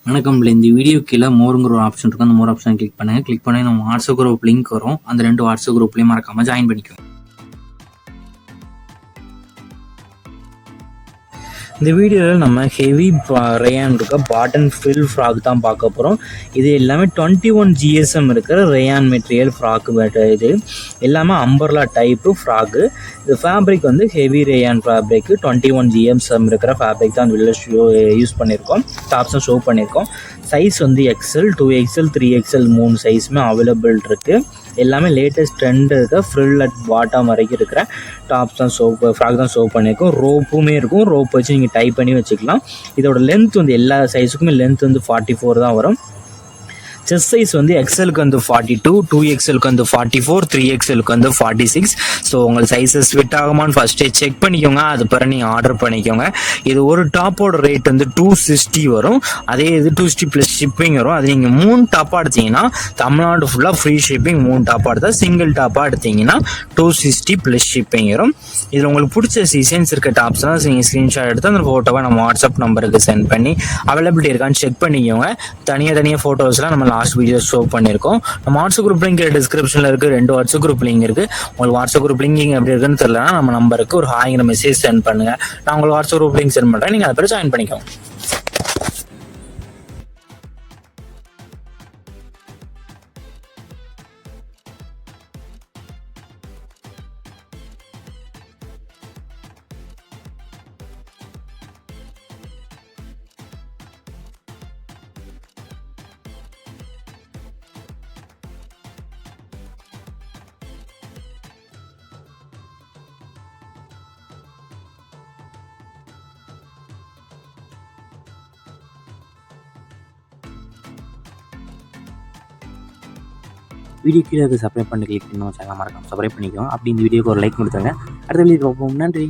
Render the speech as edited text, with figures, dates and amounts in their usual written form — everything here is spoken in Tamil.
வணக்கம். இந்த வீடியோ கீழே மோருங்கிற ஒரு ஆப்ஷன் இருக்கும். அந்த மோர் ஆப்ஷன் கிளிக் பண்ணுங்கள். கிளிக் பண்ணி நம்ம வாட்ஸ்அப் குரூப் லிங்க் வரும். அந்த 2 வாட்ஸ்அப் குரூப்லேயும் மறக்காமல் ஜாயின் பண்ணிக்கோங்க. இந்த வீடியோவில் நம்ம ஹெவி ரேயான் இருக்க பாட்டன் ஃபில் ஃப்ராக் தான் பார்க்க போகிறோம். இது எல்லாமே 21 GSM இருக்கிற ரேயான் மெட்டீரியல் ஃப்ராக்கு. இது எல்லாமே அம்பர்லா டைப்பு ஃப்ராக்கு. இது ஃபேப்ரிக் வந்து ஹெவி ரேயான் ஃபேப்ரிக் 21 GSM இருக்கிற ஃபேப்ரிக் தான் வெளில யூஸ் பண்ணியிருக்கோம். டாப்ஸும் ஷோ பண்ணியிருக்கோம். சைஸ் வந்து XL, 2XL, 3XL 3 சைஸுமே அவைலபிள் இருக்குது. எல்லாமே லேட்டஸ்ட் ட்ரெண்ட் இருக்க ஃப்ரில் அட் பாட்டம் வரைக்கும் இருக்கிற டாப்ஸ் தான் ஃப்ராக் தான் ஷோ பண்ணியிருக்கோம். ரோப்புமே இருக்கும். ரோப் வச்சு நீங்கள் டைப் பண்ணி வச்சுக்கலாம். இதோட லென்த் வந்து எல்லா சைஸுக்குமே லென்த் வந்து 44 தான் வரும். செஸ்ட் சைஸ் வந்து எக்ஸலுக்கு வந்து 42, 2XLக்கு வந்து 44, 3XLக்கு வந்து 46. ஸோ உங்களுக்கு சைஸஸ் ஃபிட் ஆகுமான்னு ஃபஸ்ட்டே செக் பண்ணிக்கோங்க. அது பிறகு நீங்கள் ஆர்டர் பண்ணிக்கோங்க. இது ஒரு டாப்போட ரேட் வந்து 260 வரும். அதே இது 260 ப்ளஸ் ஷிப்பிங் வரும். அது நீங்கள் 3 டாப்பாக எடுத்தீங்கன்னா தமிழ்நாடு ஃபுல்லாக ஃப்ரீ ஷிப்பிங். 3 டாப்பாக எடுத்தால் சிங்கிள் டாப்பாக எடுத்தீங்கன்னா 260 ப்ளஸ் ஷிப்பிங் வரும். இதில் உங்களுக்கு பிடிச்ச டிசைன்ஸ் இருக்க டாப்ஸ்லாம் நீங்கள் ஸ்க்ரீன்ஷாட் எடுத்து அந்த ஃபோட்டோவை நம்ம வாட்ஸ்அப் நம்பருக்கு சென்ட் பண்ணி அவைலபிலிட்டி இருக்கான்னு செக் பண்ணிக்கோங்க. தனியாக ஃபோட்டோஸ்லாம் நம்ம லாஸ்ட் வீடியோ ஷோ பண்ணியிருக்கோம். நம்ம வாட்ஸ்அப் குரூப் லிங்க் டிஸ்கிரிப்ஷனில் இருக்குது. 2 வாட்ஸ்அப் குரூப் லிங்க் இருக்குது. உங்களுக்கு வாட்ஸ்அப் குரூப் லிங்க் எப்படி இருக்குன்னு தெரியலனா நம்ம நம்பருக்கு ஒரு ஹாய்ங்கிற மெசேஜ் சென்ட் பண்ணுங்கள். நான் உங்களுக்கு வாட்ஸ்அப் குரூப் லிங்க் சென்ட் பண்ணுறேன். நீங்கள் அதை பேர் ஜாயின் பண்ணிக்கோங்க. வீடியோ கீழே சப்ஸ்கிரைப் பண்ணி கிளிக் பண்ணி சேனல் மறக்காம சப்ஸ்கிரைப் பண்ணிக்கோங்க. அப்படி இந்த வீடியோக்கு ஒரு லைக் கொடுத்துருங்க. அடுத்த வீடியோ பார்ப்போம். நன்றி.